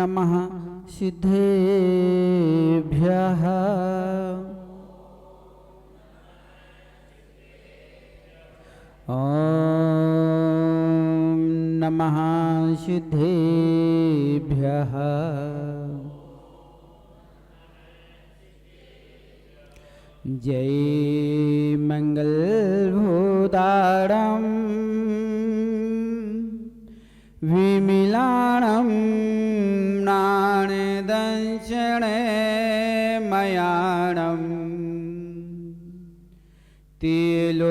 नमः सिद्धेभ्यः। ॐ नमः सिद्धेभ्यः। जय मंगलभूतारं विमिलाणं नाणदंशने मयाणं तिलोस्याराणं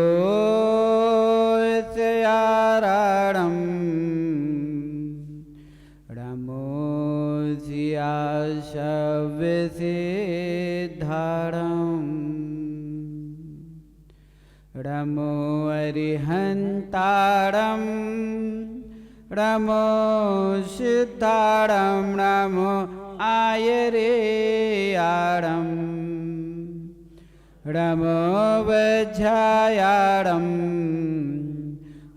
रमोऽस्याशविसिद्धारं रमो अरिहन्तारं रमो सिद्धारं रमो आयरेयारं रमो वज्रायारं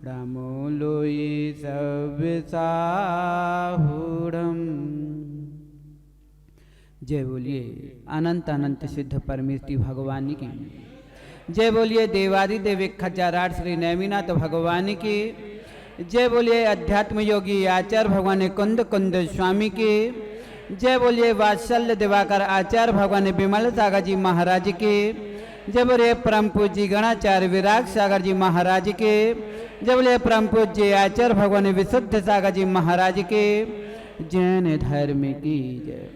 रमो लोई सविसाहुरम। जय बोलिए अनंत अनंत सिद्ध परमेष्टि भगवान की। जय बोलिए देवादिदेव खजाराट श्री नैमिनाथ भगवान की। जय बोलिए अध्यात्म योगी आचार्य भगवान कुंद कुंद स्वामी की। जय बोलिए वात्सल्य दिवाकर आचार्य भगवान विमल सागर जी महाराज की। जय बोलिए परम पूज्य गणाचार्य विराग सागर जी महाराज के। जय बोलिए परम पूज्य आचार्य भगवान विशुद्ध सागर जी महाराज के। जैन धर्म की जय।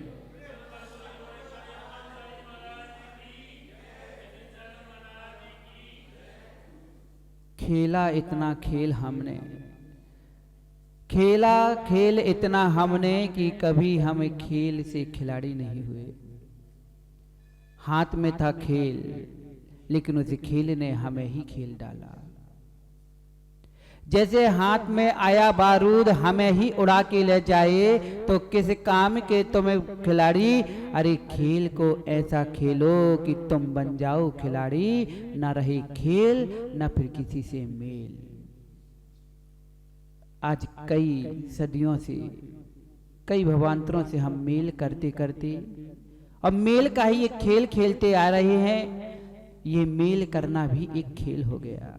खेला इतना खेल हमने, खेला खेल इतना हमने कि कभी हम खेल से खिलाड़ी नहीं हुए। हाथ में था खेल लेकिन उस खेल ने हमें ही खेल डाला। जैसे हाथ में आया बारूद हमें ही उड़ा के ले जाए तो किस काम के तुम्हें खिलाड़ी। अरे खेल को ऐसा खेलो कि तुम बन जाओ खिलाड़ी, न रहे खेल न फिर किसी से मेल। आज कई सदियों से कई भवांतरों से हम मेल करते करते और मेल का ही एक खेल खेलते आ रहे हैं। ये मेल करना भी एक खेल हो गया।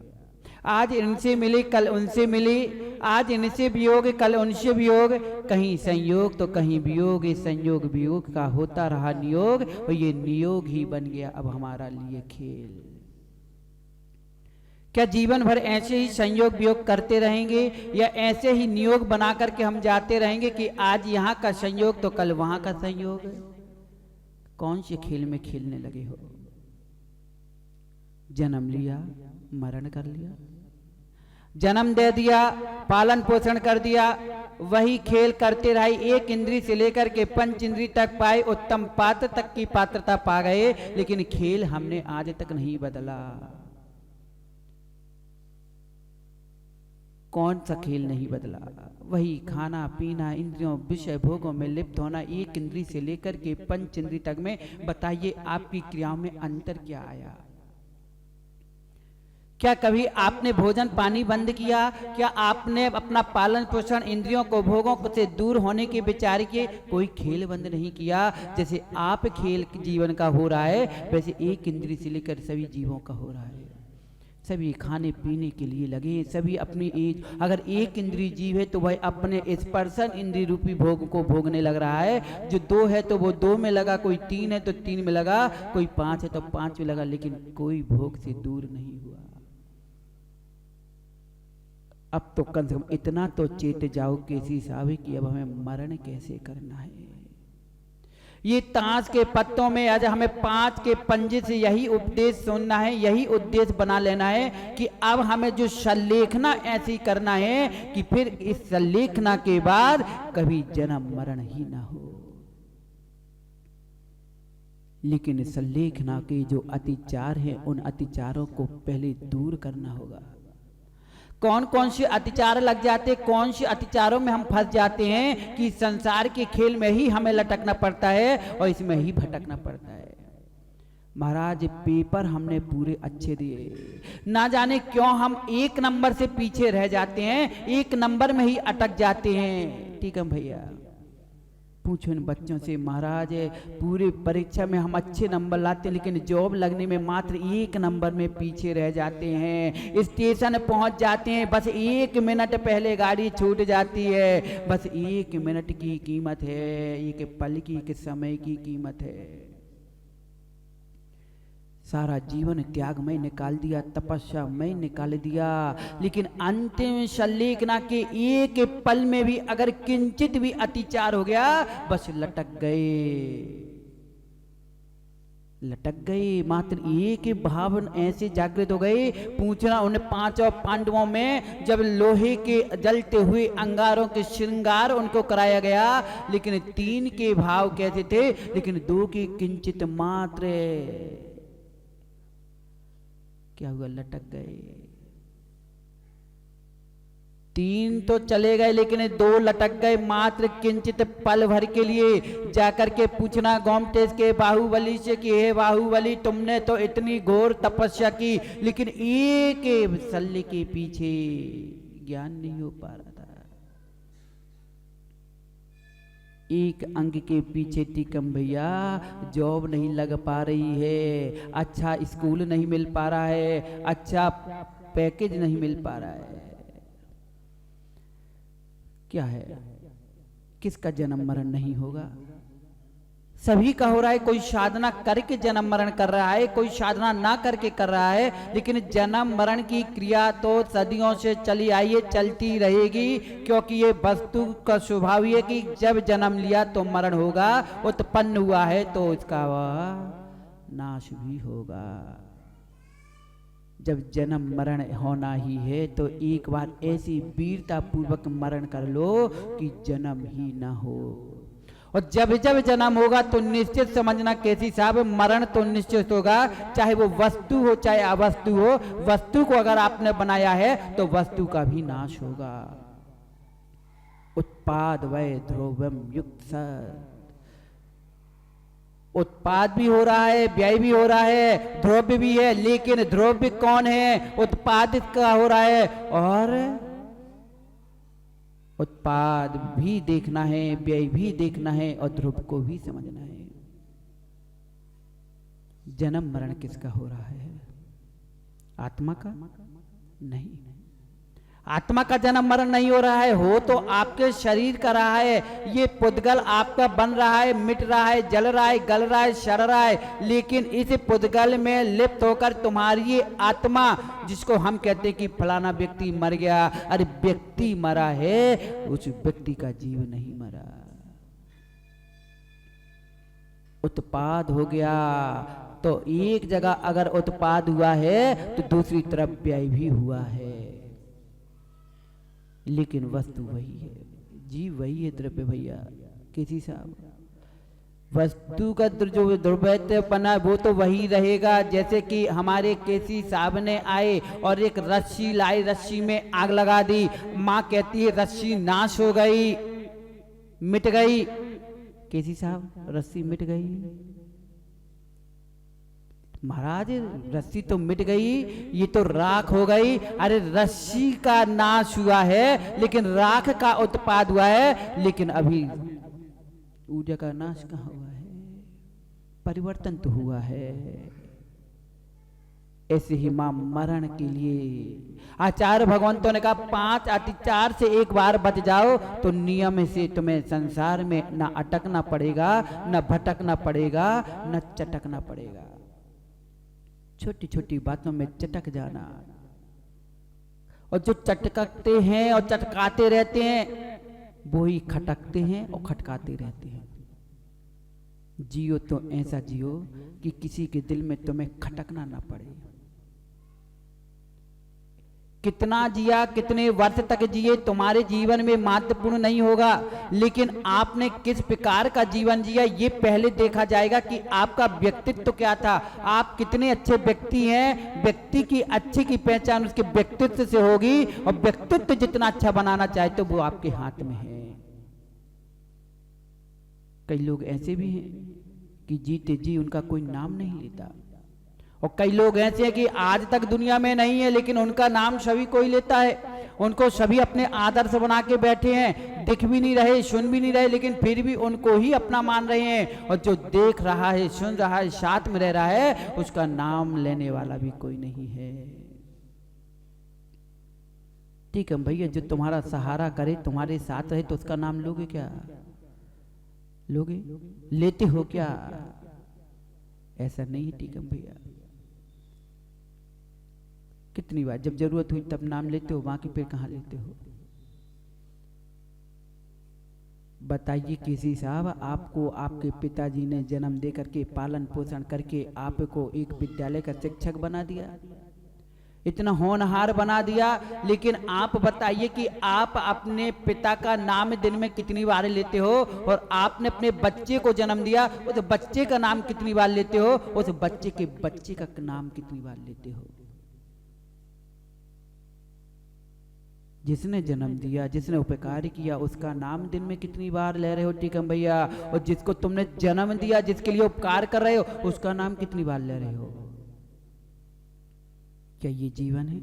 आज इनसे मिले कल उनसे मिले, आज इनसे वियोग कल उनसे वियोग, कहीं संयोग तो कहीं वियोग। ये संयोग वियोग का होता रहा नियोग और ये नियोग ही बन गया अब हमारा लिए खेल। क्या जीवन भर ऐसे ही संयोग वियोग करते रहेंगे या ऐसे ही नियोग बना करके हम जाते रहेंगे कि आज यहाँ का संयोग तो कल वहां का संयोग। कौन से खेल में खेलने लगे हो? जन्म लिया मरण कर लिया, जन्म दे दिया पालन पोषण कर दिया, वही खेल करते रहे। एक इंद्री से लेकर के पंच इंद्री तक पाए, उत्तम पात्र तक की पात्रता पा गए, लेकिन खेल हमने आज तक नहीं बदला। कौन सा खेल नहीं बदला? वही खाना पीना, इंद्रियों विषय भोगों में लिप्त होना, एक इंद्री से लेकर के पंच इंद्री तक में। बताइए आपकी क्रियाओं में अंतर क्या आया? क्या कभी आपने भोजन पानी बंद किया? क्या आपने अपना पालन पोषण इंद्रियों को भोगों से दूर होने के विचार किए? कोई खेल बंद नहीं किया। जैसे आप खेल जीवन का हो रहा है वैसे एक इंद्री से लेकर सभी जीवों का हो रहा है। सभी खाने पीने के लिए लगे, सभी अपनी एज। अगर एक इंद्री जीव है तो वह अपने स्पर्शन इंद्री रूपी भोग को भोगने लग रहा है। जो दो है तो वो दो में लगा, कोई तीन है तो तीन में लगा, कोई पांच है तो पांच में लगा, लेकिन कोई भोग से दूर नहीं हुआ। अब तो कम से कम इतना तो चेत जाओ किसी साहब कि अब हमें मरण कैसे करना है। ये ताश के पत्तों में आज हमें पांच के पंजे से यही उपदेश सुनना है, यही उद्देश्य बना लेना है कि अब हमें जो संलेखना ऐसी करना है कि फिर इस संलेखना के बाद कभी जन्म मरण ही ना हो। लेकिन संलेखना के जो अतिचार हैं उन अतिचारों को पहले दूर करना होगा। कौन कौन से अतिचार लग जाते, कौन से अतिचारों में हम फंस जाते हैं कि संसार के खेल में ही हमें लटकना पड़ता है और इसमें ही भटकना पड़ता है। महाराज पेपर हमने पूरे अच्छे दिए, ना जाने क्यों हम एक नंबर से पीछे रह जाते हैं, एक नंबर में ही अटक जाते हैं। ठीक है भैया, पूछो इन बच्चों से, महाराज पूरी परीक्षा में हम अच्छे नंबर लाते हैं लेकिन जॉब लगने में मात्र 1 नंबर में पीछे रह जाते हैं। स्टेशन पहुंच जाते हैं, बस 1 मिनट पहले गाड़ी छूट जाती है। बस 1 मिनट की कीमत है, एक पल की, एक समय की कीमत है। सारा जीवन त्याग में निकाल दिया, तपस्या में निकाल दिया, लेकिन अंतिम संलेखना के एक पल में भी अगर किंचित भी अतिचार हो गया, बस लटक गए। मात्र एक भाव ऐसे जागृत हो गए। पूछना उन 5 पांडवों में जब लोहे के जलते हुए अंगारों के श्रृंगार उनको कराया गया, लेकिन 3 के भाव कैसे थे, लेकिन 2 के किंचित मात्र क्या हुआ, लटक गए। 3 तो चले गए लेकिन 2 लटक गए, मात्र किंचित पल भर के लिए। जाकर के पूछना गोमतेज के बाहुबली से कि हे बाहुबली, तुमने तो इतनी घोर तपस्या की लेकिन एक सल्ले के पीछे ज्ञान नहीं हो पा रहा था, एक अंग के पीछे टिकम भैया, जॉब नहीं लग पा रही है, अच्छा स्कूल नहीं मिल पा रहा है, अच्छा पैकेज नहीं मिल पा रहा है। क्या है, किसका जन्म मरण नहीं होगा? सभी का हो रहा है। कोई साधना करके जन्म मरण कर रहा है, कोई साधना ना करके कर रहा है, लेकिन जन्म मरण की क्रिया तो सदियों से चली आई है, चलती रहेगी, क्योंकि ये वस्तु का स्वभाव है कि जब जन्म लिया तो मरण होगा, उत्पन्न हुआ है तो इसका वह नाश भी होगा। जब जन्म मरण होना ही है तो एक बार ऐसी वीरता पूर्वक मरण कर लो कि जन्म ही ना हो। और जब जब जन्म होगा तो निश्चित समझना केसी साहब, मरण तो निश्चित होगा, चाहे वो वस्तु हो चाहे अवस्तु हो। वस्तु को अगर आपने बनाया है तो वस्तु का भी नाश होगा। उत्पाद वै ध्रुवम युक्त सत्, उत्पाद भी हो रहा है, व्यय भी हो रहा है, द्रव्य भी है, लेकिन द्रव्य कौन है? उत्पादित का हो रहा है, और उत्पाद भी देखना है, व्यय भी देखना है, और ध्रुव को भी समझना है। जन्म मरण किसका हो रहा है? आत्मा का? नहीं, आत्मा का जन्म मरण नहीं हो रहा है। हो तो आपके शरीर का रहा है। ये पुद्गल आपका बन रहा है, मिट रहा है, जल रहा है, गल रहा है, सड़ रहा है, लेकिन इस पुद्गल में लिप्त होकर तुम्हारी ये आत्मा, जिसको हम कहते हैं कि फलाना व्यक्ति मर गया, अरे व्यक्ति मरा है, उस व्यक्ति का जीव नहीं मरा। उत्पाद हो गया तो एक जगह अगर उत्पाद हुआ है तो दूसरी तरफ व्यय भी हुआ है, लेकिन वस्तु वही है, जीव वही है, द्रव्य भैया किसी साहब। वस्तु का जो द्रव्य बना वो तो वही रहेगा। जैसे कि हमारे केसी साहब ने आए और एक रस्सी लाई, रस्सी में आग लगा दी, माँ कहती है रस्सी नाश हो गई, मिट गई। केसी साहब, रस्सी मिट गई? महाराज रस्सी तो मिट गई, ये तो राख हो गई। अरे रस्सी का नाश हुआ है लेकिन राख का उत्पाद हुआ है, लेकिन अभी ऊर्जा का नाश कहाँ हुआ है? परिवर्तन तो हुआ है। ऐसे ही मां मरण के लिए आचार्य भगवंतों ने कहा 5 अतिचार से एक बार बच जाओ तो नियम से तुम्हें संसार में न अटकना पड़ेगा, न भटकना पड़ेगा, न चटकना पड़ेगा। छोटी छोटी बातों में चटक जाना, और जो चटकते हैं और चटकाते रहते हैं वो ही खटकते हैं और खटकाते रहते हैं। जियो तो ऐसा जियो कि किसी के दिल में तुम्हें खटकना ना पड़े। कितना जिया, कितने वर्ष तक जिए, तुम्हारे जीवन में महत्वपूर्ण नहीं होगा, लेकिन आपने किस प्रकार का जीवन जिया ये पहले देखा जाएगा कि आपका व्यक्तित्व क्या था, आप कितने अच्छे व्यक्ति हैं। व्यक्ति की अच्छे की पहचान उसके व्यक्तित्व से होगी, और व्यक्तित्व जितना अच्छा बनाना चाहे तो वो आपके हाथ में है। कई लोग ऐसे भी हैं कि जीते जी उनका कोई नाम नहीं लेता, और कई लोग ऐसे हैं कि आज तक दुनिया में नहीं है लेकिन उनका नाम सभी कोई लेता है। उनको सभी अपने आदर्श बना के बैठे हैं, दिख भी नहीं रहे, सुन भी नहीं रहे, लेकिन फिर भी उनको ही अपना मान रहे हैं। और जो देख रहा है, सुन रहा है, साथ में रह रहा है, उसका नाम लेने वाला भी कोई नहीं है। ठीक है भैया, जो तुम्हारा सहारा करे, तुम्हारे साथ रहे, तो उसका नाम लोगे क्या? लोगे? लेते हो क्या? ऐसा नहीं है। ठीक है भैया, कितनी बार जब जरूरत हुई तब नाम लेते हो, बाकी फिर कहाँ लेते हो? बताइए केसी साहब, आपको आपके पिताजी ने जन्म दे करके, पालन पोषण करके आपको एक विद्यालय का शिक्षक बना दिया, इतना होनहार बना दिया, लेकिन आप बताइए कि आप अपने पिता का नाम दिन में कितनी बार लेते हो? और आपने अपने बच्चे को जन्म दिया, उस बच्चे का नाम कितनी बार लेते हो? उस बच्चे के बच्चे का नाम कितनी बार लेते हो? जिसने जन्म दिया, जिसने उपकार किया, उसका नाम दिन में कितनी बार ले रहे हो टीकम भैया? और जिसको तुमने जन्म दिया, जिसके लिए उपकार कर रहे हो, उसका नाम कितनी बार ले रहे हो? क्या ये जीवन है?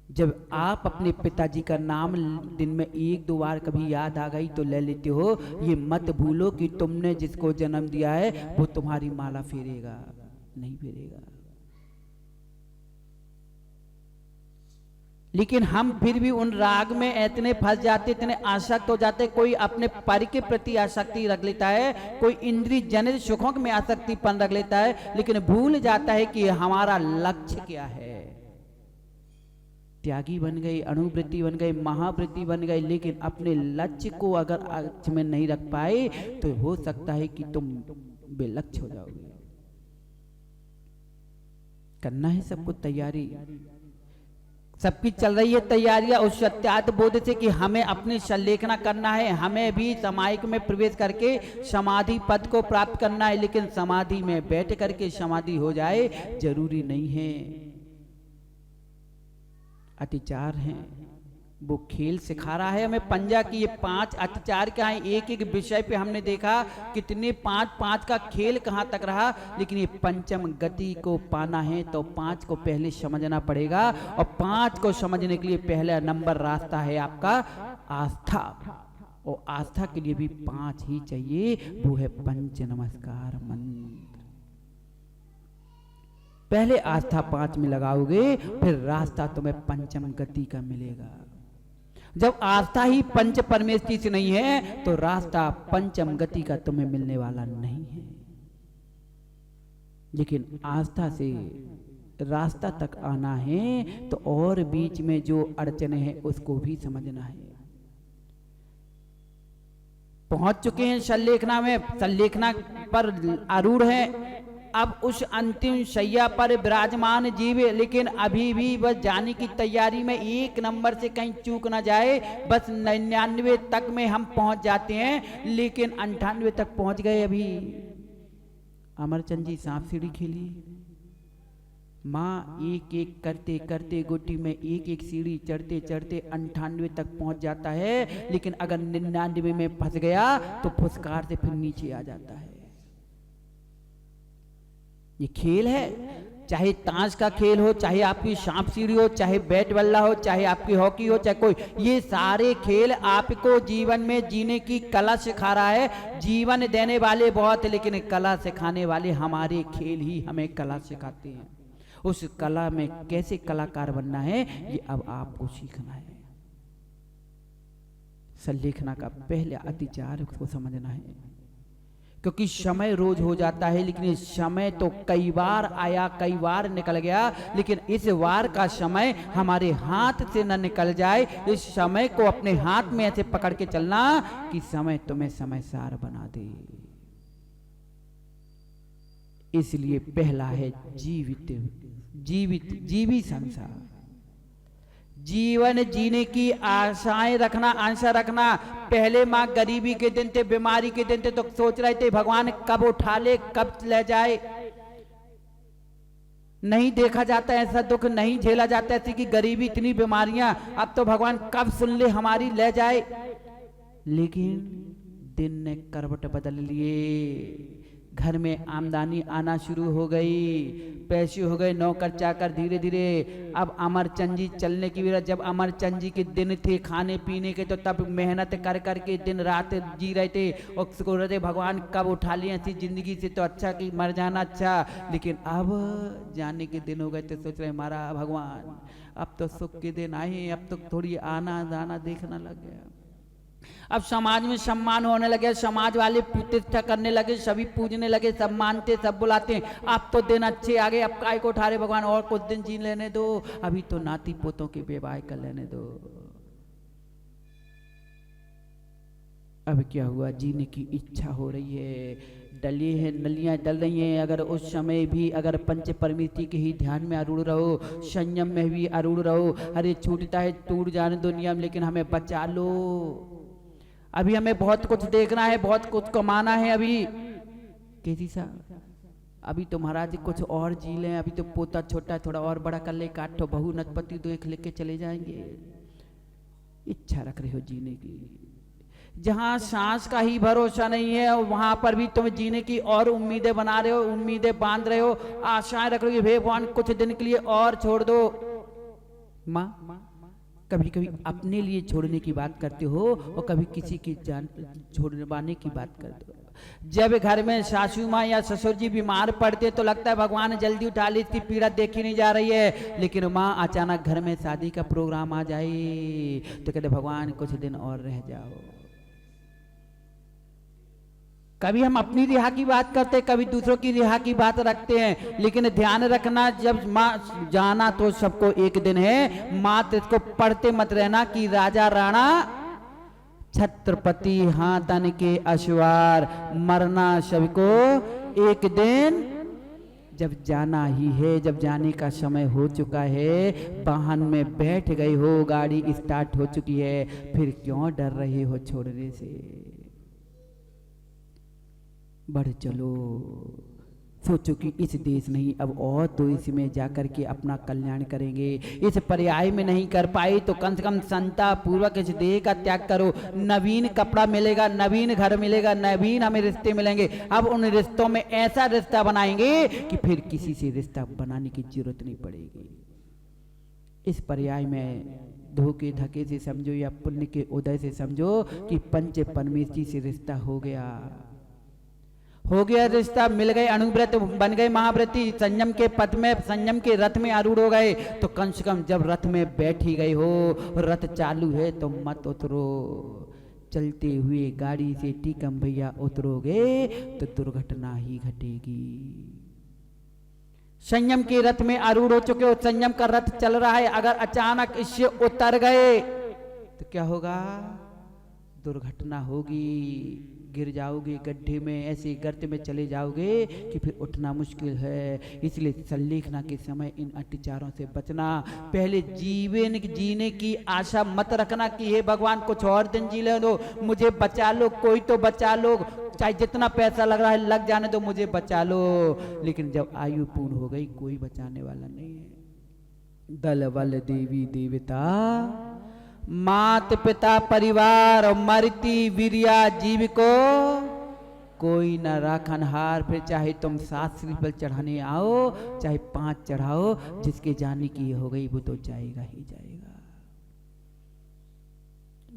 जब आप अपने पिताजी का नाम दिन में 1-2 बार कभी याद आ गई तो ले लेते हो, ये मत भूलो कि तुमने जिसको जन्म दिया है वो तुम्हारी माला फेरेगा नहीं फेरेगा। लेकिन हम फिर भी उन राग में इतने फंस जाते, इतने आसक्त हो जाते, कोई अपने पर के प्रति आसक्ति रख लेता है, कोई इंद्रिय जनित सुखों में आसक्तिपन रख लेता है, लेकिन भूल जाता है कि हमारा लक्ष्य क्या है। त्यागी बन गई, अणुवृत्ति बन गई, महावृत्ति बन गई, लेकिन अपने लक्ष्य को अगर आँख में नहीं रख पाए तो हो सकता है कि तुम बेलक्ष्य हो जाओगे। करना है सबको तैयारी, सबकी चल रही है तैयारियां उस सत्यात बोध से कि हमें अपनी संलेखना करना है, हमें भी समायिक में प्रवेश करके समाधि पद को प्राप्त करना है। लेकिन समाधि में बैठ करके समाधि हो जाए जरूरी नहीं है। अतिचार है, वो खेल सिखा रहा है हमें पंजा की। ये 5 अत्याचार क्या है, एक एक विषय पे हमने देखा कितने 5 का खेल कहाँ तक रहा। लेकिन ये पंचम गति को पाना है तो 5 को पहले समझना पड़ेगा, और 5 को समझने के लिए पहला नंबर रास्ता है आपका आस्था, और आस्था के लिए भी 5 ही चाहिए, वो है पंच नमस्कार मंत्र। पहले आस्था 5 में लगाओगे, फिर रास्ता तुम्हें पंचम गति का मिलेगा। जब आस्था ही पंच परमेष्टि से नहीं है तो रास्ता पंचम गति का तुम्हें मिलने वाला नहीं है। लेकिन आस्था से रास्ता तक आना है तो और बीच में जो अड़चने हैं उसको भी समझना है। पहुंच चुके हैं संलेखना में, संलेखना पर आरूढ़ है, अब उस अंतिम शैया पर विराजमान जीव, लेकिन अभी भी बस जाने की तैयारी में 1 नंबर से कहीं चूक ना जाए। बस 99 तक में हम पहुंच जाते हैं, लेकिन 98 तक पहुंच गए। अभी अमरचंद जी सांप सीढ़ी खेली, माँ एक एक करते करते गोटी में एक एक सीढ़ी चढ़ते चढ़ते 98 तक पहुंच जाता है। लेकिन अगर 99 में फंस गया तो फुसकार से फिर नीचे आ जाता है। ये खेल है, चाहे ताश का खेल हो, चाहे आपकी सांप सीढ़ी हो, चाहे बैट बल्ला हो, चाहे आपकी हॉकी हो, चाहे कोई, ये सारे खेल आपको जीवन में जीने की कला सिखा रहा है। जीवन देने वाले बहुत है, लेकिन कला सिखाने वाले हमारे खेल ही हमें कला सिखाते हैं। उस कला में कैसे कलाकार बनना है ये अब आपको सीखना है। संलेखना का पहले अतिचार को समझना है, क्योंकि समय रोज हो जाता है, लेकिन ये समय तो कई बार आया, कई बार निकल गया। लेकिन इस बार का समय हमारे हाथ से न निकल जाए, इस समय को अपने हाथ में ऐसे पकड़ के चलना कि समय तुम्हें समयसार बना दे। इसलिए पहला है जीवी संसार, जीवन जीने की आशाएं रखना, आशा रखना। पहले माँ गरीबी के दिन थे, बीमारी के दिन थे, तो सोच रहे थे भगवान कब उठा ले, कब ले जाए। नहीं देखा जाता ऐसा दुख, नहीं झेला जाता ऐसी कि गरीबी, इतनी बीमारियां, अब तो भगवान कब सुन ले हमारी, ले जाए। लेकिन दिन ने करवट बदल लिए, घर में आमदनी आना शुरू हो गई, पैसे हो गए, नौकर चाकर धीरे धीरे। अब अमरचंद जी चलने की वजह, जब अमरचंद जी के दिन थे खाने पीने के, तो तब मेहनत कर कर के दिन रात जी रहे थे और सोच रहे थे भगवान कब उठा लिए ऐसी जिंदगी से, तो अच्छा कि मर जाना अच्छा। लेकिन अब जाने के दिन हो गए तो सोच रहे हमारा भगवान अब तो सुख के दिन आए, अब तो थोड़ी आना जाना देखना लग गया। अब समाज में सम्मान होने लगे, समाज वाले प्रतिष्ठा करने लगे, सभी पूजने लगे, सब मानते सब बुलाते हैं। अब तो दिन अच्छे आ गए, अब काय को उठा रहे भगवान, और कुछ दिन जी लेने दो, अभी तो नाती पोतों के विवाह कर लेने दो। अब क्या हुआ, जीने की इच्छा हो रही है, डली है नलियां डल रही हैं। अगर उस समय भी अगर पंच परमिति के ही ध्यान में अरूढ़ रहो, संयम में भी अरूढ़ रहो, अरे छूटता है टूट जाने दो नियम, लेकिन हमें बचा लो। अभी हमें बहुत कुछ देखना है, बहुत कुछ कमाना है। अभी केसी साहब, अभी तो महाराज कुछ और जी लें, अभी तो पोता छोटा थोड़ा और बड़ा कर ले, काठो बहू नटपति दो एक लेके चले जाएंगे। इच्छा रख रहे हो जीने की, जहां सांस का ही भरोसा नहीं है वहां पर भी तुम जीने की और उम्मीदें बना रहे हो, उम्मीदें बांध रहे हो, आशाएं रख रहे हो, हे भगवान कुछ दिन के लिए और छोड़ दो। माँ कभी कभी अपने लिए छोड़ने की बात करते हो और कभी किसी की जान छोड़वाने की बात करते हो। जब घर में सासू माँ या ससुर जी बीमार पड़ते तो लगता है भगवान जल्दी उठा ली, इसकी पीड़ा देखी नहीं जा रही है। लेकिन माँ अचानक घर में शादी का प्रोग्राम आ जाए तो कहते भगवान कुछ दिन और रह जाओ। कभी हम अपनी रिहा की बात करते, कभी दूसरों की रिहा की बात रखते हैं। लेकिन ध्यान रखना, जब माँ जाना तो सबको एक दिन है, मात्र इसको पढ़ते मत रहना कि राजा राणा छत्रपति हाँ तन के अश्वार, मरना सबको एक दिन। जब जाना ही है, जब जाने का समय हो चुका है, वाहन में बैठ गए हो, गाड़ी स्टार्ट हो चुकी है, फिर क्यों डर रहे हो छोड़ने से? बढ़ चलो, सोचो कि इस देश नहीं अब और तो इसमें जाकर के अपना कल्याण करेंगे। इस पर्याय में नहीं कर पाए तो कम से कम संता पूर्वक इस देह का त्याग करो। नवीन कपड़ा मिलेगा, नवीन घर मिलेगा, नवीन हमें रिश्ते मिलेंगे। अब उन रिश्तों में ऐसा रिश्ता बनाएंगे कि फिर किसी से रिश्ता बनाने की जरूरत नहीं पड़ेगी। इस पर्याय में धोखे धके से समझो या पुण्य के उदय से समझो कि पंच परमेश्वरी से रिश्ता हो गया रिश्ता, मिल गए, अनुव्रत बन गए महाव्रती, संयम के पथ में, संयम के रथ में आरूढ़ हो गए। तो कम से कम जब रथ में बैठ ही गए हो, रथ चालू है तो मत उतरो। चलते हुए गाड़ी से टीकम भैया उतरोगे तो दुर्घटना ही घटेगी। संयम के रथ में आरूढ़ हो चुके हो, संयम का रथ चल रहा है, अगर अचानक इससे उतर गए तो क्या होगा? दुर्घटना होगी, गिर जाओगे गड्ढे में, ऐसे गर्त में चले जाओगे कि फिर उठना मुश्किल है। इसलिए संलेखना के समय इन अत्याचारों से बचना। पहले जीवन जीने की आशा मत रखना कि हे भगवान कुछ और दिन जी ले दो, मुझे बचा लो, कोई तो बचा लो, चाहे जितना पैसा लग रहा है लग जाने दो, मुझे बचा लो। लेकिन जब आयु पूर्ण हो गई कोई बचाने वाला नहीं है। दल बल देवी देवता, मात पिता परिवार और मरती वीरिया जीव को कोई न राखनहार। फिर चाहे तुम 7 श्रीफल चढ़ाने आओ, चाहे 5 चढ़ाओ, जिसके जाने की हो गई वो तो जाएगा ही जाएगा।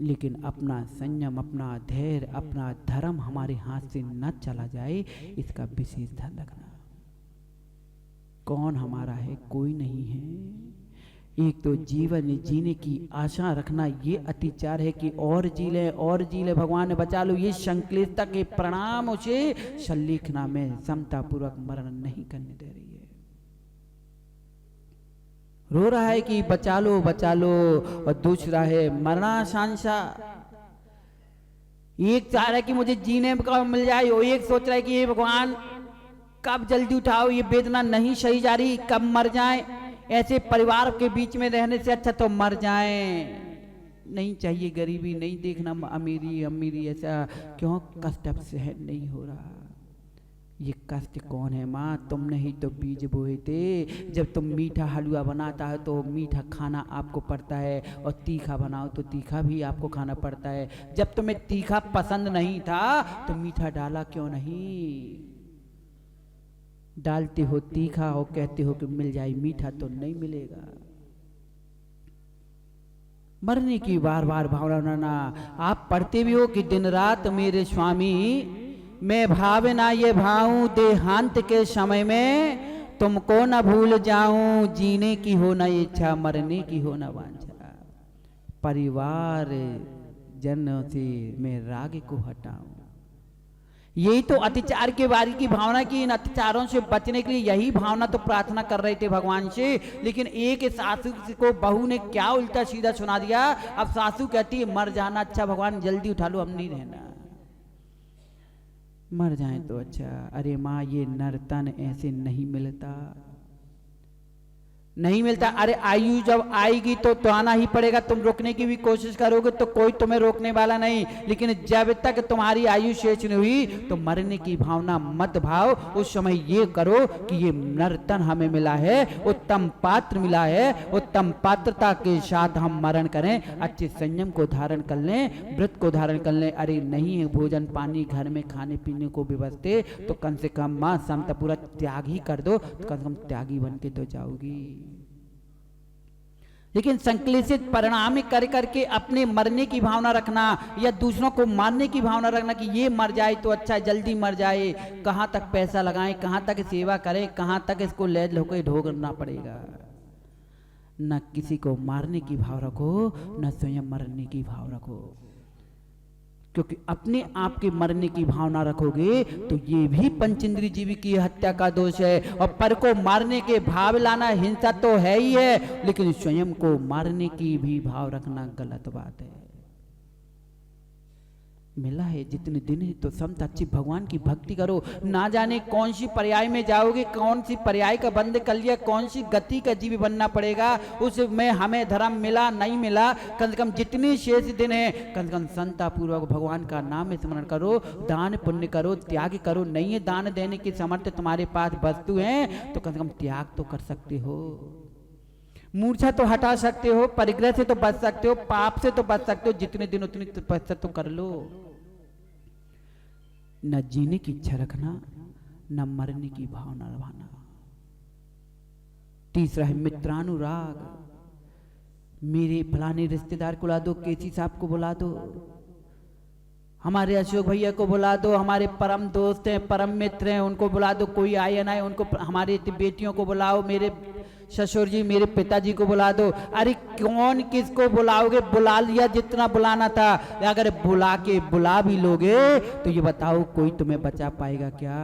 लेकिन अपना संयम, अपना धैर्य, अपना धर्म हमारे हाथ से न चला जाए, इसका विशेष ध्यान रखना। कौन हमारा है? कोई नहीं है। एक तो जीवन जीने की आशा रखना ये अत्याचार है कि और जी ले, और जी ले, भगवान ने बचा लो। ये संक्लिष्टता के परिणाम उसे संलेखना में समता पूर्वक मरण नहीं करने दे रही है। रो रहा है कि बचा लो बचा लो, और दूसरा है मरणाशांसा। एक चाह रहा है कि मुझे जीने का मिल जाए, और एक सोच रहा है कि ये भगवान कब जल्दी उठाओ, ये वेदना नहीं सही जा रही, कब मर जाए। ऐसे परिवार के बीच में रहने से अच्छा तो मर जाएं। नहीं चाहिए गरीबी, नहीं देखना अमीरी अमीरी, ऐसा क्यों कष्ट अब सहन नहीं हो रहा। ये कष्ट कौन है माँ? तुमने ही तो बीज बोए थे। जब तुम मीठा हलवा बनाता है तो मीठा खाना आपको पड़ता है, और तीखा बनाओ तो तीखा भी आपको खाना पड़ता है। जब तुम्हें तीखा पसंद नहीं था तो मीठा डाला क्यों नहीं? डालते हो तीखा और कहते हो कि मिल जाए मीठा, तो नहीं मिलेगा। मरने की बार बार भावना ना। आप पढ़ते भी हो कि दिन रात मेरे स्वामी मैं भावना ये भाऊं, देहांत के समय में तुमको न भूल जाऊं। जीने की हो न इच्छा, मरने की हो न वांछा, परिवार जन से मैं राग को हटाऊं। यही तो अत्याचार के बारे की भावना की। इन अत्याचारों से बचने के लिए यही भावना तो प्रार्थना कर रहे थे भगवान से। लेकिन एक सासू को बहू ने क्या उल्टा सीधा सुना दिया। अब सासू कहती है मर जाना अच्छा, भगवान जल्दी उठा लो, अब नहीं रहना, मर जाए तो अच्छा। अरे माँ, ये नर्तन ऐसे नहीं मिलता, नहीं मिलता। अरे आयु जब आएगी तो आना ही पड़ेगा। तुम रोकने की भी कोशिश करोगे तो कोई तुम्हें रोकने वाला नहीं। लेकिन जब तक तुम्हारी आयु शेष नहीं हुई तो मरने की भावना मत भाव। उस समय ये करो कि ये नर्तन हमें मिला है, उत्तम पात्र मिला है, उत्तम पात्रता के साथ हम मरण करें, अच्छे संयम को धारण कर लें, व्रत को धारण कर लें। अरे नहीं है भोजन पानी घर में खाने पीने को व्यवस्था, तो कम से कम माँ समता पूरा त्याग ही कर दो, तो कम से कम त्यागी बन के तो जाओगी। लेकिन संक्लेशित परिणाम कर करके अपने मरने की भावना रखना या दूसरों को मारने की भावना रखना कि ये मर जाए तो अच्छा, जल्दी मर जाए, कहाँ तक पैसा लगाएं, कहाँ तक सेवा करें, कहाँ तक इसको ले होकर ढोगना पड़ेगा। न किसी को मारने की भाव रखो, न स्वयं मरने की भाव रखो। क्योंकि अपने आप के मरने की भावना रखोगे तो ये भी पंचेंद्रिय जीव की हत्या का दोष है। और पर को मारने के भाव लाना हिंसा तो है ही है, लेकिन स्वयं को मारने की भी भाव रखना गलत बात है। मिला है जितने दिन है तो समझ अच्छी भगवान की भक्ति करो। ना जाने कौन सी पर्याय में जाओगे, कौन सी पर्याय का बंद कर लिया, कौन सी गति का जीव बनना पड़ेगा। उसमें हमें धर्म मिला नहीं मिला, कम से कम जितने शेष दिन है कम से कम संता पूर्वक भगवान का नाम स्मरण करो, दान पुण्य करो, त्याग करो। नहीं है दान देने की समर्थ तुम्हारे पास वस्तु है तो कम से कम त्याग तो कर सकते हो। मूर्छा तो हटा सकते हो, परिग्रह से तो बच सकते हो, पाप से तो बच सकते हो। जितने दिन उतनी तपस्या तो कर लो। न जीने की इच्छा रखना, न मरने की भावना रखना। तीसरा है मित्रानुराग। मेरे फलाने रिश्तेदार को बुला दो, केसी साहब को बुला दो, हमारे अशोक भैया को बुला दो, हमारे परम दोस्त हैं, परम मित्र हैं, उनको बुला दो। कोई आए ना आए उनको, हमारी बेटियों को बुलाओ, मेरे ससुर जी मेरे पिताजी को बुला दो। अरे कौन किसको बुलाओगे, बुला लिया जितना बुलाना था। अगर बुला के बुला भी लोगे तो ये बताओ कोई तुम्हें बचा पाएगा क्या।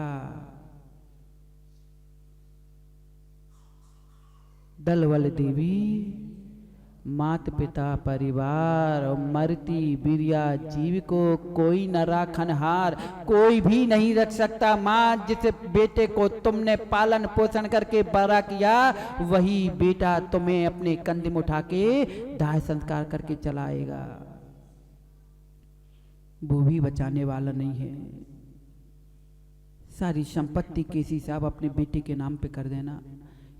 दलवल देवी, मात पिता परिवार और मरती बिरिया जीव को कोई न राखनहार, कोई भी नहीं रख सकता। माँ जिस बेटे को तुमने पालन पोषण करके बड़ा किया, वही बेटा तुम्हें अपने कंधे में उठा के दाह संस्कार करके चलाएगा। वो भी बचाने वाला नहीं है। सारी संपत्ति केसी साहब अपने बेटे के नाम पे कर देना,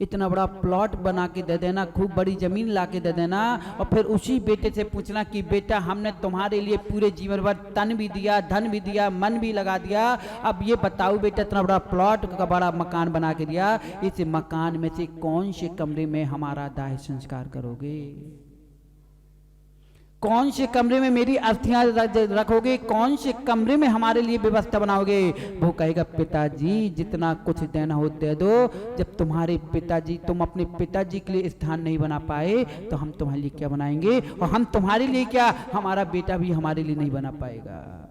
इतना बड़ा प्लॉट बना के दे देना, खूब बड़ी जमीन ला के दे देना, और फिर उसी बेटे से पूछना कि बेटा हमने तुम्हारे लिए पूरे जीवन भर तन भी दिया, धन भी दिया, मन भी लगा दिया, अब ये बताओ बेटा इतना बड़ा प्लॉट का बड़ा मकान बना के दिया, इस मकान में से कौन से कमरे में हमारा दाह संस्कार करोगे, कौन से कमरे में मेरी अस्थियां रखोगे, कौन से कमरे में हमारे लिए व्यवस्था बनाओगे। वो कहेगा पिताजी जितना कुछ देना हो दे दो। जब तुम्हारे पिताजी, तुम अपने पिताजी के लिए स्थान नहीं बना पाए तो हम तुम्हारे लिए क्या बनाएंगे, और हम तुम्हारे लिए क्या, हमारा बेटा भी हमारे लिए नहीं बना पाएगा।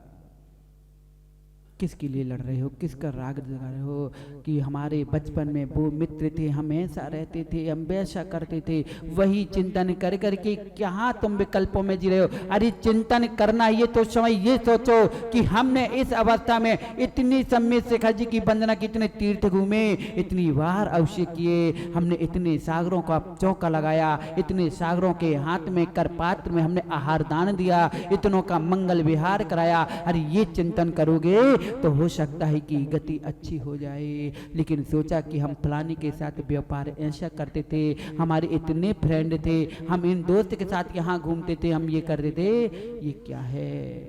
किसके लिए लड़ रहे हो, किसका राग लगा रहे हो कि हमारे बचपन में वो मित्र थे, हम ऐसा रहते थे, हम वैसा करते थे, वही चिंतन कर करके क्या तुम विकल्पों में जी रहे हो। अरे चिंतन करना ये तो समय ये सोचो कि हमने इस अवस्था में इतनी सम्यक शेखर जी की वंदना की, इतने तीर्थ घूमे, इतनी बार अवश्य किए, हमने इतने सागरों का चौका लगाया, इतने सागरों के हाथ में कर पात्र में हमने आहार दान दिया, इतनों का मंगल विहार कराया। अरे ये चिंतन करोगे तो हो सकता है कि गति अच्छी हो जाए। लेकिन सोचा कि हम फलाने के साथ व्यापार ऐसा करते थे, हमारे इतने फ्रेंड थे, हम इन दोस्त के साथ यहाँ घूमते थे, हम ये करते थे, ये क्या है,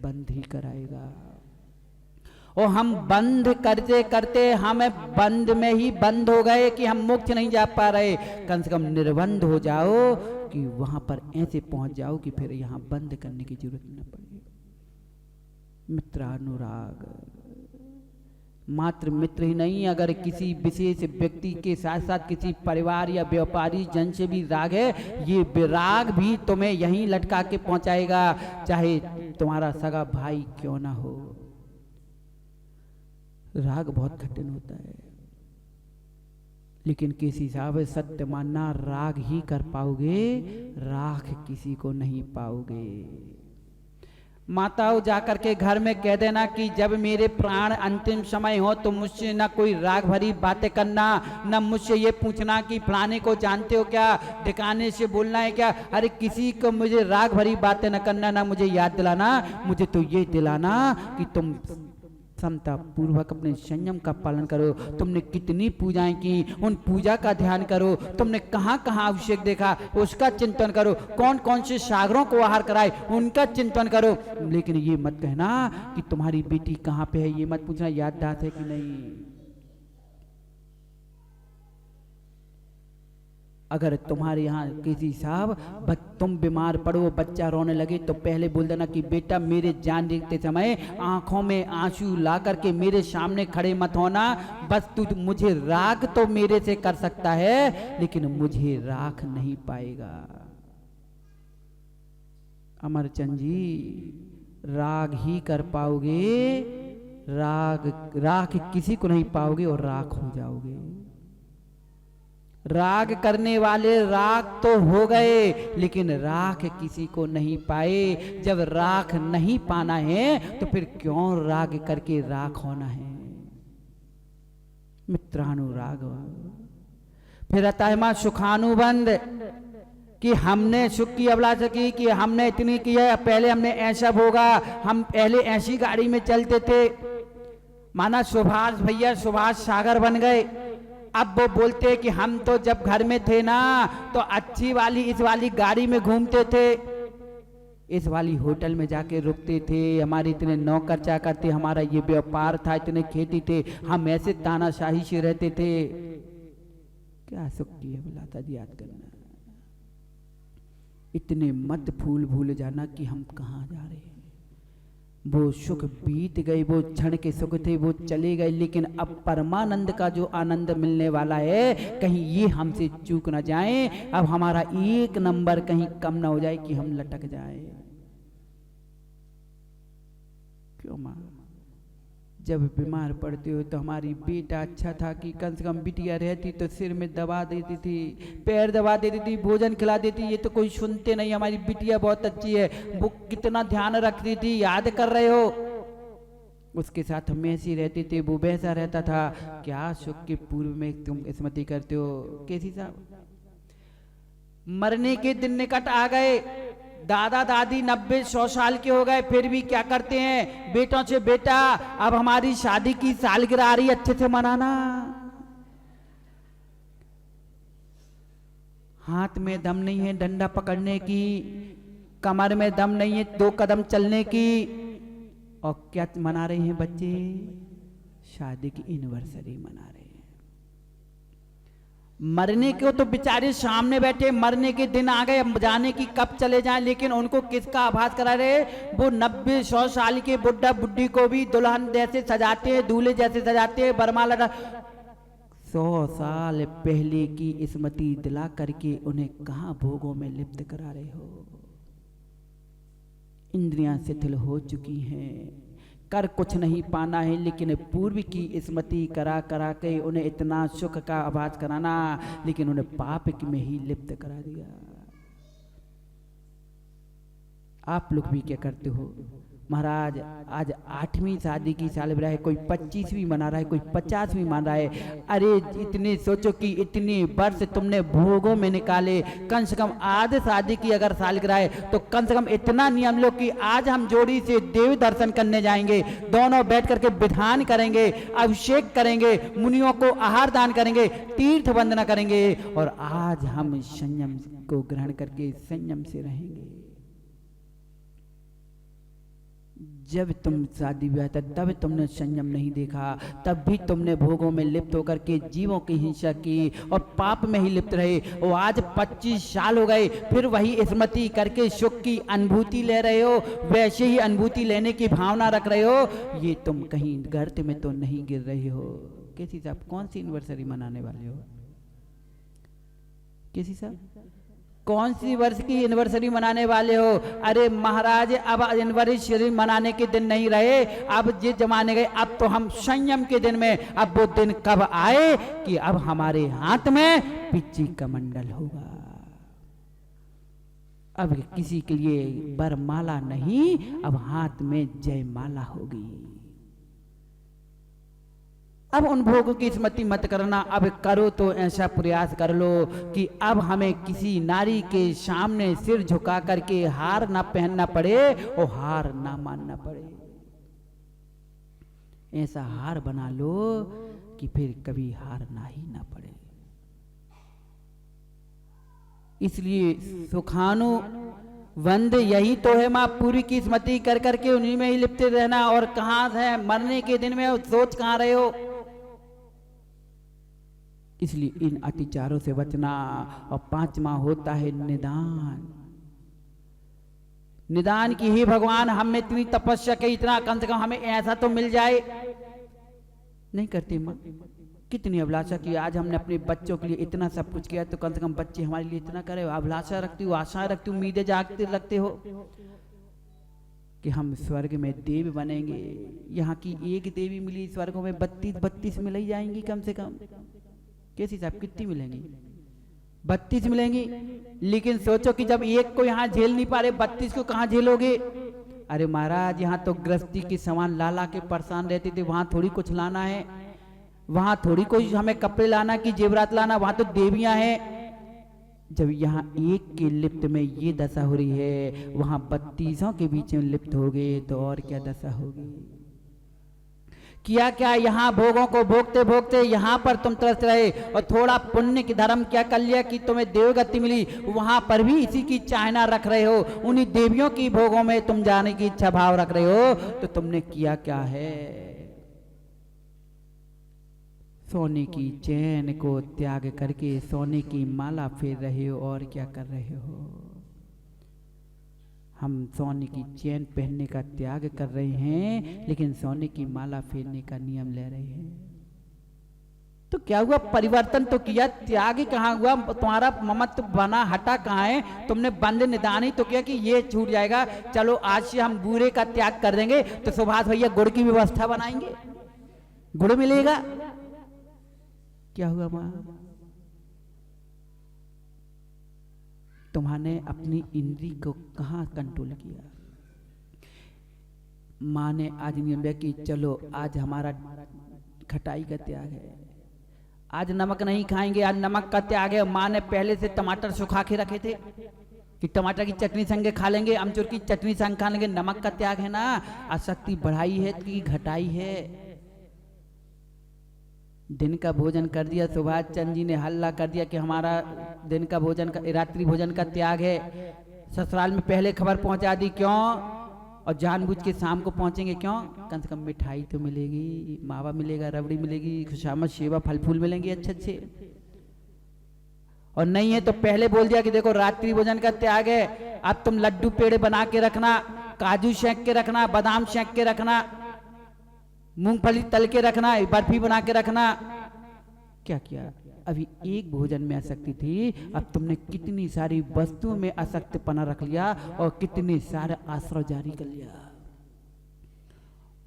बंद ही कराएगा। और हम बंद करते करते हम बंद में ही बंद हो गए कि हम मोक्ष नहीं जा पा रहे। कम से कम निर्बंध हो जाओ कि वहां पर ऐसे पहुंच जाओ कि फिर यहां बंद करने की जरूरत न पड़े। मित्रानुराग मात्र मित्र ही नहीं, अगर किसी विशेष व्यक्ति के साथ साथ किसी परिवार या व्यापारी जन से भी राग है, ये विराग भी तुम्हें यहीं लटका के पहुंचाएगा, चाहे तुम्हारा सगा भाई क्यों ना हो। राग बहुत कठिन होता है, लेकिन किस हिसाब से सत्य मानना, राग ही कर पाओगे, राख किसी को नहीं पाओगे। माताओं जाकर के घर में कह देना कि जब मेरे प्राण अंतिम समय हो तो मुझसे ना कोई राग भरी बातें करना, ना मुझसे ये पूछना कि फलाने को जानते हो क्या, ठिकाने से बोलना है क्या। अरे किसी को मुझे राग भरी बातें न करना, ना मुझे याद दिलाना, मुझे तो ये दिलाना कि तुम समता पूर्वक अपने संयम का पालन करो। तुमने कितनी पूजाएं की, उन पूजा का ध्यान करो। तुमने कहां कहां अभिषेक देखा, उसका चिंतन करो। कौन कौन से सागरों को आहार कराए, उनका चिंतन करो। लेकिन ये मत कहना कि तुम्हारी बेटी कहां पे है, ये मत पूछना याददाश्त है कि नहीं। अगर तुम्हारे यहाँ किसी साहब तुम बीमार पड़ो, बच्चा रोने लगे, तो पहले बोल देना कि बेटा मेरे जान देखते समय आंखों में आंसू ला करके मेरे सामने खड़े मत होना। बस तू मुझे राग तो मेरे से कर सकता है, लेकिन मुझे राख नहीं पाएगा। अमरचंद जी, राग ही कर पाओगे, राख किसी को नहीं पाओगे और राख हो जाओगे। राग करने वाले राग तो हो गए, लेकिन राख किसी को नहीं पाए। जब राख नहीं पाना है तो फिर क्यों राग करके राख होना है। मित्रानुराग फिर आता है मां सुखानुबंध कि हमने सुख की अभिलाषा की कि हमने इतनी की है, पहले हमने ऐसा भोगा, हम पहले ऐसी गाड़ी में चलते थे। माना सुभाष भैया सुभाष सागर बन गए। अब वो बोलते हैं कि हम तो जब घर में थे ना तो अच्छी वाली इस वाली गाड़ी में घूमते थे, इस वाली होटल में जाके रुकते थे, हमारे इतने नौकर चाकर थे, हमारा ये व्यापार था, इतने खेती थे, हम ऐसे तानाशाही से रहते थे। क्या सुख की है बुलाता जी याद करना। इतने मत भूल जाना कि हम कहाँ जा रहे हैं। वो सुख बीत गए, वो क्षण के सुख थे वो चले गए, लेकिन अब परमानंद का जो आनंद मिलने वाला है, कहीं ये हमसे चूक ना जाए, अब हमारा एक नंबर कहीं कम ना हो जाए कि हम लटक जाए। क्यों मां, जब बीमार पड़ते हो तो हमारी बेटा अच्छा था कि कम से कम बिटिया रहती तो सिर में दबा देती थी, पैर दबा देती थी, भोजन खिला देती। ये तो कोई सुनते नहीं, हमारी बिटिया बहुत अच्छी है, वो कितना ध्यान रखती थी, याद कर रहे हो। उसके साथ हम ऐसी रहते थे, वो वैसा रहता था। क्या सुख के पूर्व में तुम स्मृति करते हो। कैसी साहब मरने के दिन निकट आ गए, दादा दादी 90-100 साल के हो गए, फिर भी क्या करते हैं बेटों से, बेटा अब हमारी शादी की सालगिरह आ रही है, अच्छे से मनाना। हाथ में दम नहीं है डंडा पकड़ने की, कमर में दम नहीं है 2 कदम चलने की, और क्या मना रहे हैं बच्चे, शादी की एनिवर्सरी मना रहे हैं। मरने को तो बेचारे सामने बैठे, मरने के दिन आ गए, जाने की कब चले जाएं, लेकिन उनको किसका आभास करा रहे, वो 90-100 साल के बुढ़ा बुढ़ी को भी दुल्हन जैसे सजाते हैं, दूल्हे जैसे सजाते हैं, बरमाला 100 साल पहले की स्मृति दिला करके उन्हें कहां भोगों में लिप्त करा रहे हो। इंद्रियां शिथिल हो चुकी हैं, कर कुछ नहीं पाना है, लेकिन पूर्व की स्मृति करा करा के उन्हें इतना सुख का आभास कराना, लेकिन उन्हें पाप में ही लिप्त करा दिया। आप लोग भी क्या करते हो महाराज, आज 8वीं शादी की सालगिरह है, कोई 25वीं मना रहा है, कोई 50वीं मना रहा है। अरे इतने सोचो कि इतने वर्ष तुमने भोगों में निकाले, कम से कम आज शादी की अगर सालगिरह है तो कम से कम इतना नियम लो कि आज हम जोड़ी से देवी दर्शन करने जाएंगे, दोनों बैठ करके विधान करेंगे, अभिषेक करेंगे, मुनियों को आहार दान करेंगे, तीर्थ वंदना करेंगे, और आज हम संयम को ग्रहण करके संयम से रहेंगे। जब तुम शादी ब्याह था तब तुमने संयम नहीं देखा, तब भी तुमने भोगों में लिप्त होकर के जीवों की हिंसा की और पाप में ही लिप्त रहे। और आज 25 साल हो गए फिर वही स्मृति करके सुख की अनुभूति ले रहे हो, वैसे ही अनुभूति लेने की भावना रख रहे हो। ये तुम कहीं गर्त में तो नहीं गिर रहे हो। कैसी साहब कौन सी एनिवर्सरी मनाने वाले हो? कैसी साहब कौन सी वर्ष की एनिवर्सरी मनाने वाले हो? अरे महाराज अब एनिवर्सरी मनाने के दिन नहीं रहे, अब ये जमाने गए। अब तो हम संयम के दिन में, अब वो दिन कब आए कि अब हमारे हाथ में पिच्ची कमंडल होगा। अब किसी के लिए बरमाला नहीं, अब हाथ में जयमाला होगी। अब उन भोगों की स्मृति मत करना। अब करो तो ऐसा प्रयास कर लो कि अब हमें किसी नारी के सामने सिर झुका करके हार ना पहनना पड़े और हार ना मानना पड़े। ऐसा हार बना लो कि फिर कभी हारना ही ना पड़े। इसलिए सुखानु वंद यही तो है माँ, पूरी की स्मृति कर करके उन्हीं में ही लिप्त रहना। और कहाँ है मरने के दिन में सोच कहाँ रहे हो? इसलिए इन अत्याचारों से बचना। और 5वां होता है निदान। निदान की ही भगवान हमने इतनी तपस्या की, इतना कम से कम हमें ऐसा तो मिल जाए। नहीं करती माँ, कितनी अभिलाषा की। आज हमने अपने बच्चों के लिए इतना सब कुछ किया, तो कम से कम बच्चे हमारे लिए इतना करे। अभिलाषा रखती हो, आशाएं रखती हो, उम्मीदें जागते रखते हो कि हम स्वर्ग में देव बनेंगे। यहाँ की एक देवी मिली, स्वर्गों में 32 मिल ही जाएंगी कम से कम। कैसी साहब कितनी मिलेंगी? 32 मिलेंगी। लेकिन सोचो कि जब एक को यहाँ झेल नहीं पा रहे, 32 को कहाँ झेलोगे? अरे महाराज यहाँ तो गृहस्थी के सामान ला ला के परेशान रहते थे, वहां थोड़ी कुछ लाना है, वहां थोड़ी कोई हमें कपड़े लाना कि जेवरात लाना, वहां तो देवियां हैं। जब यहाँ एक के लिप्त में ये दशा हो रही है, वहां 32 के बीच में लिप्त हो गए तो और क्या दशा होगी। किया क्या यहाँ भोगों को भोगते भोगते यहाँ पर तुम तरस रहे, और थोड़ा पुण्य की धर्म क्या कर लिया कि तुम्हें देवगति मिली, वहां पर भी इसी की चाहना रख रहे हो। उन्हीं देवियों की भोगों में तुम जाने की इच्छा भाव रख रहे हो। तो तुमने किया क्या है? सोने की चैन को त्याग करके सोने की माला फेर रहे हो। और क्या कर रहे हो? हम सोने की चैन पहनने का त्याग कर रहे हैं, लेकिन सोने की माला फेरने का नियम ले रहे हैं। तो क्या हुआ? परिवर्तन तो किया, त्याग ही कहाँ हुआ? तुम्हारा ममत्व बना हटा कहाँ है? तुमने बंद निदान ही तो किया कि ये छूट जाएगा, चलो आज से हम बुरे का त्याग कर देंगे। तो सुभाष भैया गुड़ की व्यवस्था बनाएंगे, गुड़ मिलेगा। क्या हुआ माँ? तुम्हाने अपनी इंद्री को कहाँ कंट्रोल किया? माँ ने आज नियम लिया कि चलो आज हमारा खटाई का त्याग है, आज नमक नहीं खाएंगे, आज नमक का त्याग है। माँ ने पहले से टमाटर सुखा के रखे थे कि टमाटर की चटनी संगे खा लेंगे, अमचूर की चटनी संग खा लेंगे। नमक का त्याग है ना। आसक्ति बढ़ाई है कि घटाई है? दिन का भोजन कर दिया, सुभाष चंद्र जी ने हल्ला कर दिया कि हमारा दिन का भोजन का, रात्रि भोजन का त्याग है। ससुराल में पहले खबर पहुंचा दी, क्यों? और जानबूझ के शाम को पहुंचेंगे, क्यों? कम से कम मिठाई तो मिलेगी, मावा मिलेगा, रबड़ी मिलेगी, खुशामद सेवा फल फूल मिलेंगे अच्छे अच्छे। और नहीं है तो पहले बोल दिया कि देखो रात्रि भोजन का त्याग है, अब तुम लड्डू पेड़े बना के रखना, काजू सेंक के रखना, बादाम सेंक के रखना, मूंगफली तल के रखना, बर्फी बना के रखना। क्या किया? अभी एक भोजन में आसक्ति थी, अब तुमने कितनी सारी वस्तुओं में आसक्तिपना रख लिया और कितने सारे आश्रय जारी कर लिया।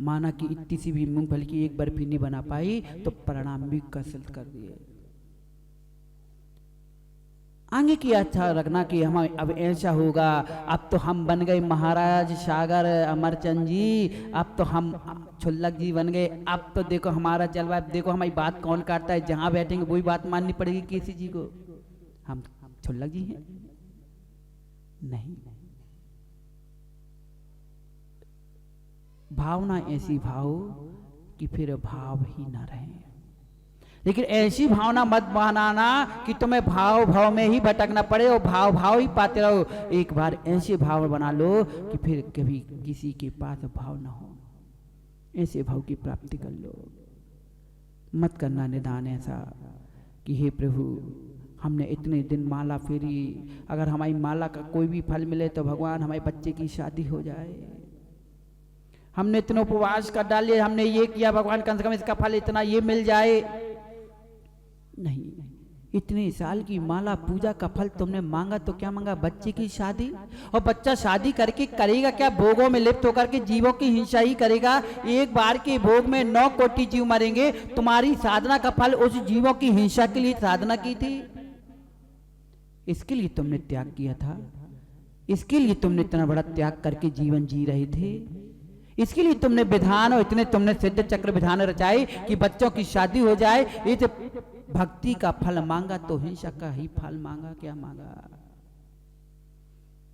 माना कि इतनी सी भी मूंगफली की एक बर्फी नहीं बना पाई तो परिणाम भी कंसल्ट कर दिए। आगे की अच्छा रखना कि हम अब ऐसा होगा, अब तो हम बन गए महाराज सागर अमरचंद जी, अब तो हम छुल्लक जी बन गए। अब तो देखो हमारा जलवा, देखो हमारी बात कौन काटता है, जहां बैठेंगे वही बात माननी पड़ेगी किसी जी को। हम छुल्लक जी हैं? नहीं। भावना ऐसी भाव कि फिर भाव ही ना रहे। लेकिन ऐसी भावना मत बनाना कि तुम्हें भाव भाव में ही भटकना पड़े और भाव भाव ही पाते रहो। एक बार ऐसे भाव बना लो कि फिर कभी किसी के पास भाव ना हो, ऐसे भाव की प्राप्ति कर लो। मत करना निदान ऐसा कि हे प्रभु हमने इतने दिन माला फेरी, अगर हमारी माला का कोई भी फल मिले तो भगवान हमारे बच्चे की शादी हो जाए। हमने इतने उपवास कर डाले, हमने ये किया, भगवान कम से कम इसका फल इतना ये मिल जाए। नहीं, इतने साल की माला पूजा का फल तुमने मांगा तो क्या मांगा? बच्चे की शादी। और बच्चा शादी करके करेगा क्या? भोगों में लिप्त होकर के जीवों की हिंसा ही करेगा। एक बार के भोग में 9 कोटि जीव मरेंगे। तुम्हारी साधना का फल उस जीवों की हिंसा के लिए साधना की थी, इसके लिए तुमने त्याग किया था, इसके लिए तुमने इतना बड़ा त्याग करके जीवन जी रहे थे, इसके लिए तुमने विधान और इतने तुमने सिद्ध चक्र विधान रचाए कि बच्चों की शादी हो जाए। ये तो भक्ति का फल मांगा तो हिंसा का ही फल मांगा, क्या मांगा?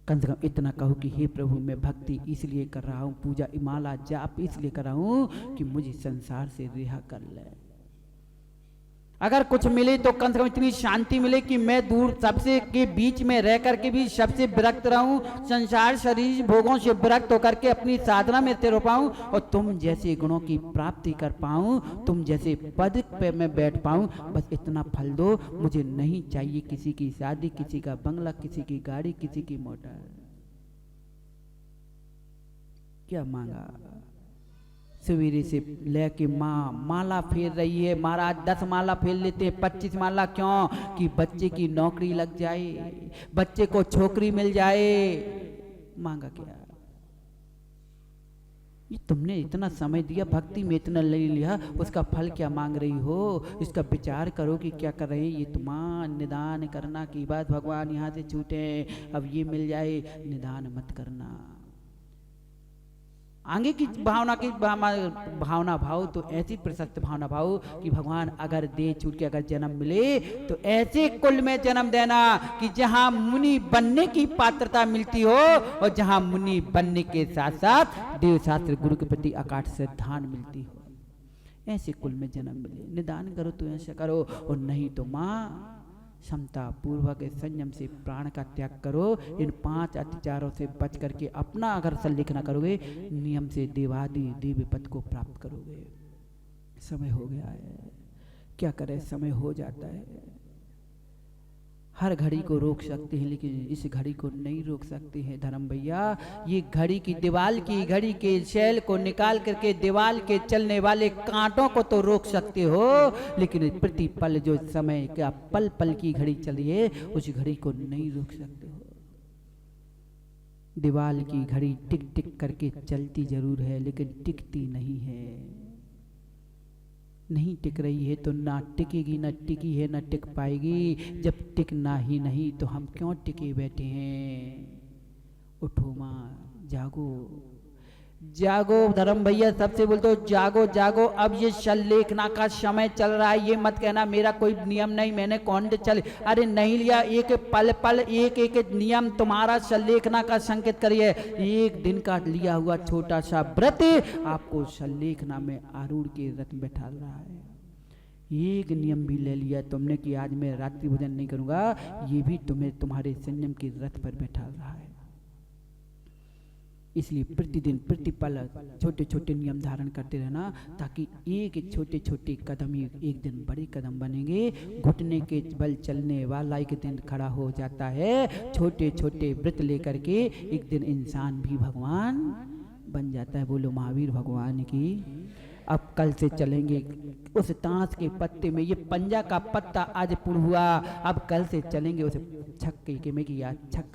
कम से कम इतना कहो कि हे प्रभु मैं भक्ति इसलिए कर रहा हूं, पूजा माला जाप इसलिए कर रहा हूं कि मुझे संसार से रिहा कर ले। अगर कुछ मिले तो कम से कम इतनी शांति मिले कि मैं दूर सबसे के बीच में रह करके भी सबसे विरक्त रहूं, संसार शरीर भोगों से विरक्त होकर के अपनी साधना में स्थिर हो पाऊं और तुम जैसे गुणों की प्राप्ति कर पाऊं, तुम जैसे पद पे मैं बैठ पाऊं। बस इतना फल दो, मुझे नहीं चाहिए किसी की शादी, किसी का बंगला, किसी की गाड़ी, किसी की मोटर। क्या मांगा? सवेरे से लेके माँ माला फेर रही है। महाराज 10 माला फेर लेते हैं, 25 माला क्यों? कि बच्चे की नौकरी लग जाए, बच्चे को छोकरी मिल जाए। मांगा क्या? ये तुमने इतना समय दिया, भक्ति में इतना ले लिया, उसका फल क्या मांग रही हो? इसका विचार करो कि क्या कर रहे हैं। ये तुम निदान करना की बात, भगवान यहाँ से छूटे अब ये मिल जाए, निदान मत करना। आगे की भावना की भावना भाव तो ऐसी प्रशस्त भावना भाव कि भगवान अगर दे छूट के अगर जन्म मिले तो ऐसे कुल में जन्म देना कि जहां मुनि बनने की पात्रता मिलती हो और जहां मुनि बनने के साथ साथ देव शास्त्र गुरु के प्रति अकाट श्रद्धा मिलती हो, ऐसे कुल में जन्म मिले। निदान करो तो ऐसा करो, और नहीं तो माँ क्षमता पूर्वक संयम से प्राण का त्याग करो। इन 5 अत्याचारों से बच करके अपना अगर संलेखना करोगे, नियम से देवादि दिव्य पद को प्राप्त करोगे। समय हो गया है, क्या करें, समय हो जाता है। हर घड़ी को रोक सकते हैं लेकिन इस घड़ी को नहीं रोक सकते हैं धर्म भैया। ये घड़ी की दीवाल की घड़ी के शैल को निकाल करके दीवाल के चलने वाले कांटों को तो रोक सकते हो, लेकिन प्रति पल जो समय का पल पल की घड़ी चली है उस घड़ी को नहीं रोक सकते हो। दीवाल की घड़ी टिक टिक करके चलती जरूर है लेकिन टिकती नहीं है। नहीं टिक रही है तो ना टिकेगी, ना टिकी है ना टिक पाएगी। जब टिकना ही नहीं तो हम क्यों टिके बैठे हैं? उठो माँ, जागो जागो धर्म भैया, सबसे बोलते हो जागो जागो। अब ये संलेखना का समय चल रहा है, ये मत कहना मेरा कोई नियम नहीं, मैंने कौन से चल, अरे नहीं लिया। एक पल पल एक एक नियम तुम्हारा संलेखना का संकेत करिए। एक दिन का लिया हुआ छोटा सा व्रत आपको संलेखना में आरूढ़ के रथ बैठा रहा है। एक नियम भी ले लिया तुमने कि आज मैं रात्रि भोजन नहीं करूंगा, ये भी तुम्हें तुम्हारे संयम के रथ पर बैठा रहा है। इसलिए प्रतिदिन प्रतिपल छोटे छोटे नियम धारण करते रहना, ताकि एक छोटे छोटे कदम ही एक दिन बड़े कदम बनेंगे। घुटने के बल चलने वाला एक दिन खड़ा हो जाता है। छोटे छोटे व्रत लेकर के एक दिन इंसान भी भगवान बन जाता है। बोलो महावीर भगवान की। अब कल से चलेंगे उस ताश के पत्ते में, ये पंजा का पत्ता आज पुर हुआ, अब कल से चलेंगे उस छक्के में कि यार छक्का